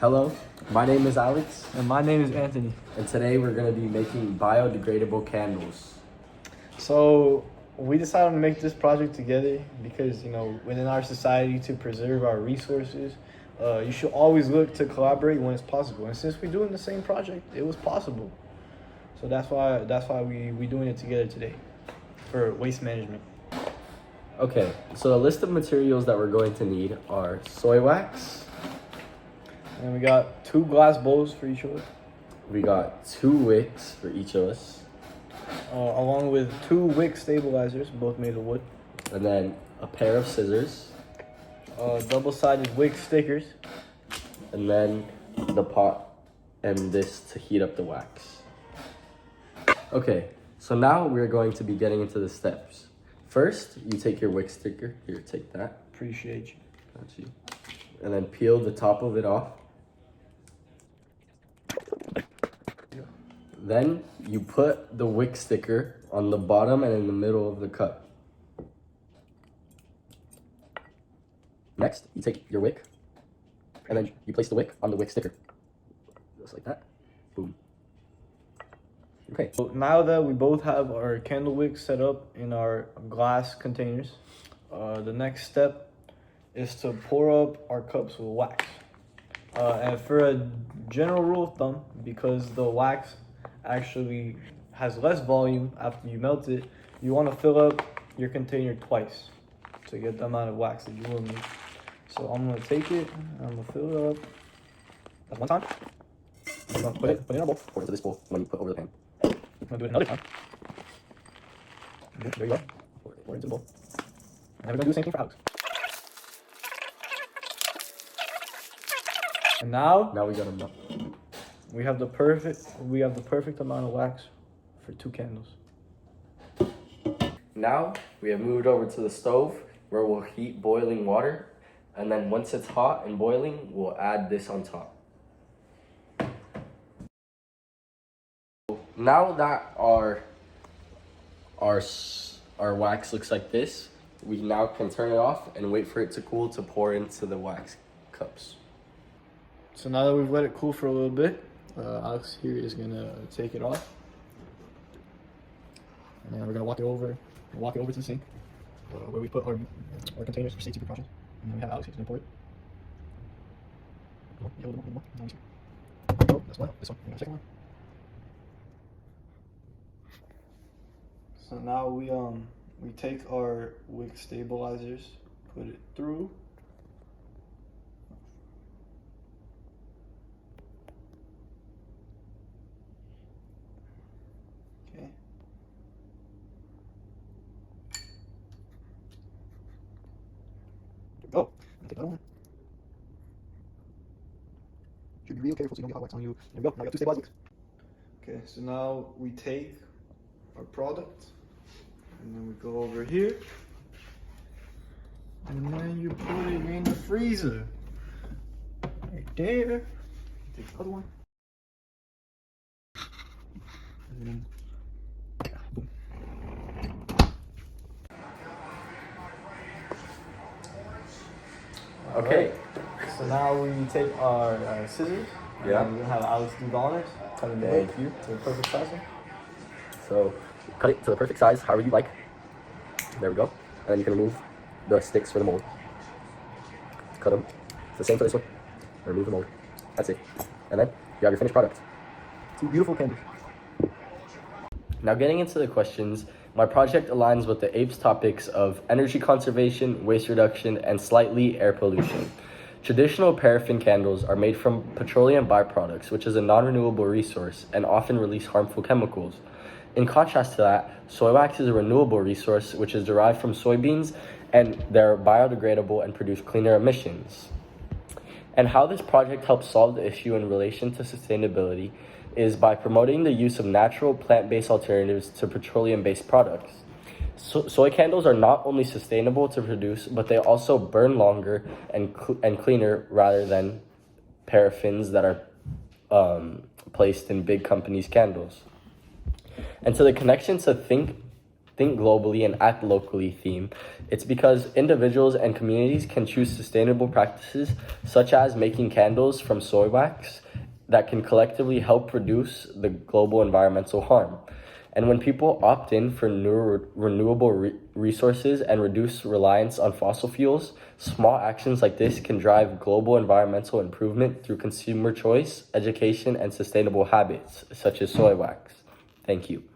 Hello, my name is Alex, And my name is Anthony. and today we're going to be making biodegradable candles. So we decided to make this project together because, within our society to preserve our resources, you should always look to collaborate when it's possible. And since we're doing the same project, it was possible. So that's why we doing it together today for waste management. Okay, so the list of materials that we're going to need are soy wax, And we got 2 glass bowls for each of us, we got 2 wicks for each of us, along with 2 wick stabilizers, both made of wood, and then a pair of scissors, double-sided wick stickers, and then the pot and this to heat up the wax. Okay, so now we're going to be getting into the steps. First, you take your wick sticker. Here, take that. Appreciate you. Got you. And then peel the top of it off. Then you put the wick sticker on the bottom and in the middle of the cup. Next, you take your wick and then you place the wick on the wick sticker. Just like that. Boom. Okay. So now that we both have our candle wicks set up in our glass containers, the next step is to pour up our cups with wax. And for a general rule of thumb, because the wax actually has less volume after you melt it, you want to fill up your container twice to get the amount of wax that you will need. So I'm going to take it, I'm going to fill it up. That's one time. I'm going to put it in our bowl. Pour it into this bowl when you put over the pan. I'm gonna do it another time. There you go. Pour it into the bowl. And we're gonna do the same thing for Alex. And now Now we got enough. we have the perfect amount of wax for 2 candles. Now we have moved over to the stove where we'll heat boiling water, and then once it's hot and boiling, we'll add this on top. Now that our wax looks like this, we now can turn it off and wait for it to cool to pour into the wax cups. So now that we've let it cool for a little bit, Alex here is gonna take it off. And then we're gonna walk it over to the sink, where we put our containers for safety precautions. And then we have Alex who's gonna pour it. Yeah, a little more. Oh, that's one. This one. And the second one. So now we take our wick stabilizers, put it through. Okay. There we go. Take that one. Should be real careful so you don't get hot wax on you. There we go. Now we got 2 stabilizers. Okay, so now we take our product. And then we go over here. And then you put it in the freezer. Right there. Take the other one. And then, boom. Okay. Alright, so now we take our scissors. Yeah. And we're gonna have Alex do the honors. Cut it Thank you. to the perfect sizing. So cut it to the perfect size, however you like. There we go. And then you can remove the sticks for the mold. Cut them. It's the same for this one. Remove the mold. That's it. And then you have your finished product. 2 beautiful candles. Now getting into the questions, my project aligns with the APES topics of energy conservation, waste reduction, and slightly air pollution. Traditional paraffin candles are made from petroleum byproducts, which is a non-renewable resource and often release harmful chemicals. In contrast to that, soy wax is a renewable resource which is derived from soybeans, and they're biodegradable and produce cleaner emissions. And how this project helps solve the issue in relation to sustainability is by promoting the use of natural plant-based alternatives to petroleum-based products. Soy candles are not only sustainable to produce, but they also burn longer and cleaner rather than paraffins that are placed in big companies' candles. And so the connection to think think globally and act locally theme, it's because individuals and communities can choose sustainable practices such as making candles from soy wax that can collectively help reduce the global environmental harm. And when people opt in for new renewable resources and reduce reliance on fossil fuels, small actions like this can drive global environmental improvement through consumer choice, education, and sustainable habits, such as soy wax. Thank you.